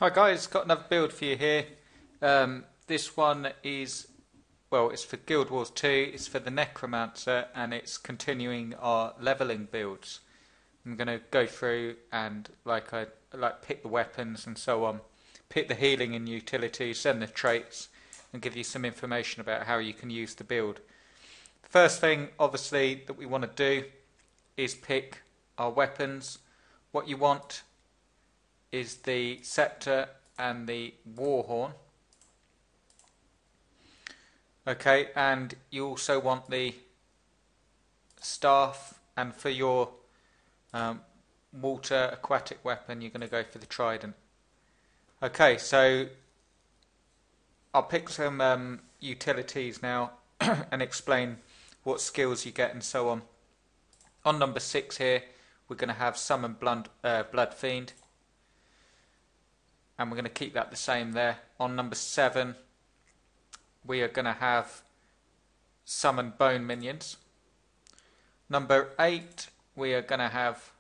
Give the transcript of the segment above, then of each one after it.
Hi guys, got another build for you here. This one is, well, it's for Guild Wars 2, it's for the Necromancer, and it's continuing our leveling builds. I'm going to go through and pick the weapons and so on, pick the healing and utilities, then the traits, and give you some information about how you can use the build. The first thing, obviously, that we want to do is pick our weapons. What you want is the scepter and the war horn. Okay, and you also want the staff, and for your water aquatic weapon you're going to go for the trident. Okay, so I'll pick some utilities now and explain what skills you get and so on. On number 6 here we're going to have Summon Blood Fiend, and we're going to keep that the same there. On number 7 we are going to have Summon Bone Minions. Number 8 we are going to have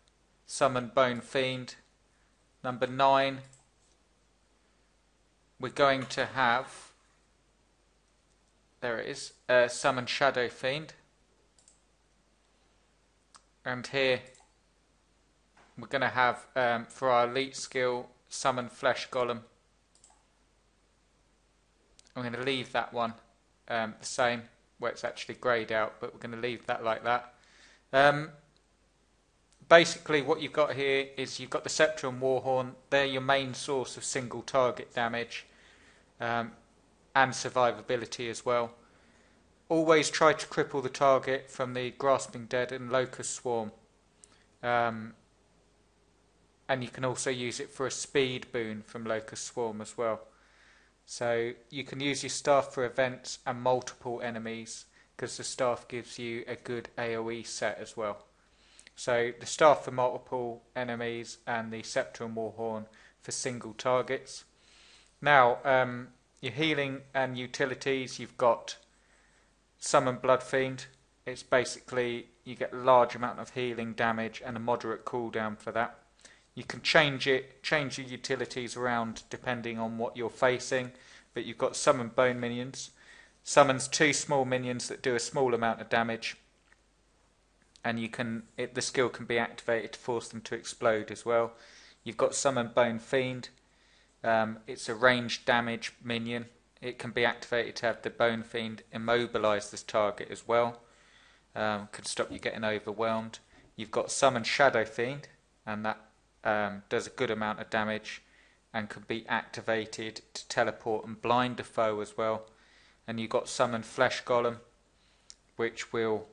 Summon Bone Fiend. Number 9 we're going to have, there it is, Summon Shadow Fiend. And here we're going to have, for our elite skill, Summon Flesh Golem. I'm going to leave that one the same, where it's actually greyed out, but we're going to leave that like that. Basically what you've got here is you've got the Scepter and Warhorn. They're your main source of single target damage and survivability as well. Always try to cripple the target from the Grasping Dead and Locust Swarm. And you can also use it for a speed boon from Locust Swarm as well. So you can use your staff for events and multiple enemies, because the staff gives you a good AoE set as well. So the staff for multiple enemies and the Scepter and Warhorn for single targets. Now your healing and utilities, you've got Summon Blood Fiend. It's basically you get a large amount of healing damage and a moderate cooldown for that. You can change your utilities around depending on what you're facing, but you've got Summon Bone Minions. Summons 2 small minions that do a small amount of damage, and the skill can be activated to force them to explode as well. You've got Summon Bone Fiend. It's a ranged damage minion. It can be activated to have the Bone Fiend immobilize this target as well. Could stop you getting overwhelmed. You've got Summon Shadow Fiend, and that does a good amount of damage and can be activated to teleport and blind a foe as well. And you've got Summon Flesh Golem, which will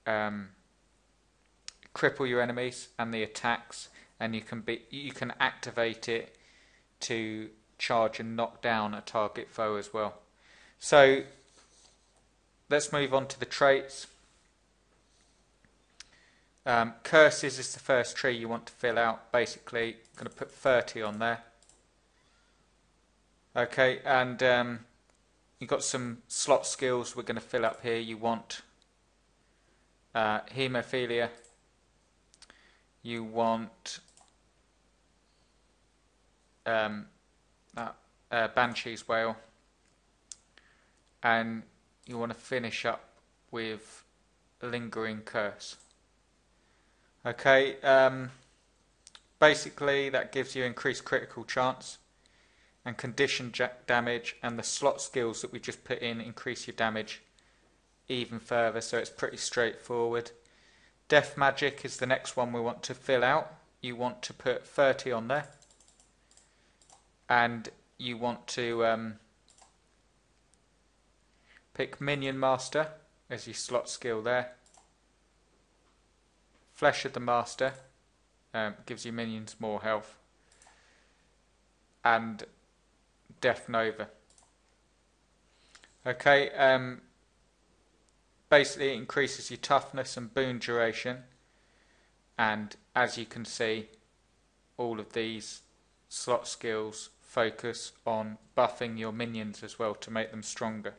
cripple your enemies and the attacks, and you can activate it to charge and knock down a target foe as well. So let's move on to the traits. Curses is the first tree you want to fill out. Basically, I'm going to put 30 on there. Okay, and you've got some slot skills we're going to fill up here. You want Haemophilia. You want Banshee's Wail. And you want to finish up with Lingering Curse. Okay, basically that gives you increased critical chance and condition damage, and the slot skills that we just put in increase your damage even further, so it's pretty straightforward. Death Magic is the next one we want to fill out. You want to put 30 on there, and you want to pick Minion Master as your slot skill there. Flesh of the Master gives your minions more health, and Death Nova. Okay, basically it increases your toughness and boon duration, and as you can see, all of these slot skills focus on buffing your minions as well to make them stronger.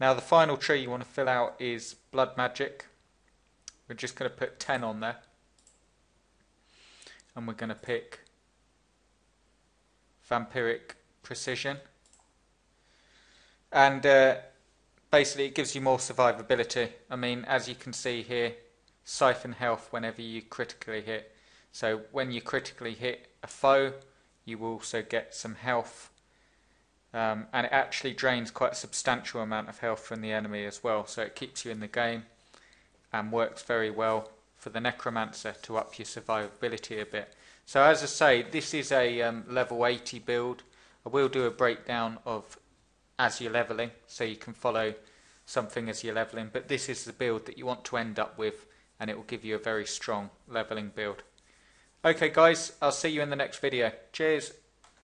Now the final tree you want to fill out is Blood Magic. We're just going to put 10 on there, and we're going to pick vampiric precision, and basically it gives you more survivability. I mean, as you can see here, siphon health whenever you critically hit. So when you critically hit a foe, you will also get some health, and it actually drains quite a substantial amount of health from the enemy as well, so it keeps you in the game and works very well for the Necromancer to up your survivability a bit. So as I say, this is a level 80 build. I will do a breakdown of as you're leveling, so you can follow something as you're leveling, but this is the build that you want to end up with, and it will give you a very strong leveling build. Okay guys, I'll see you in the next video. Cheers.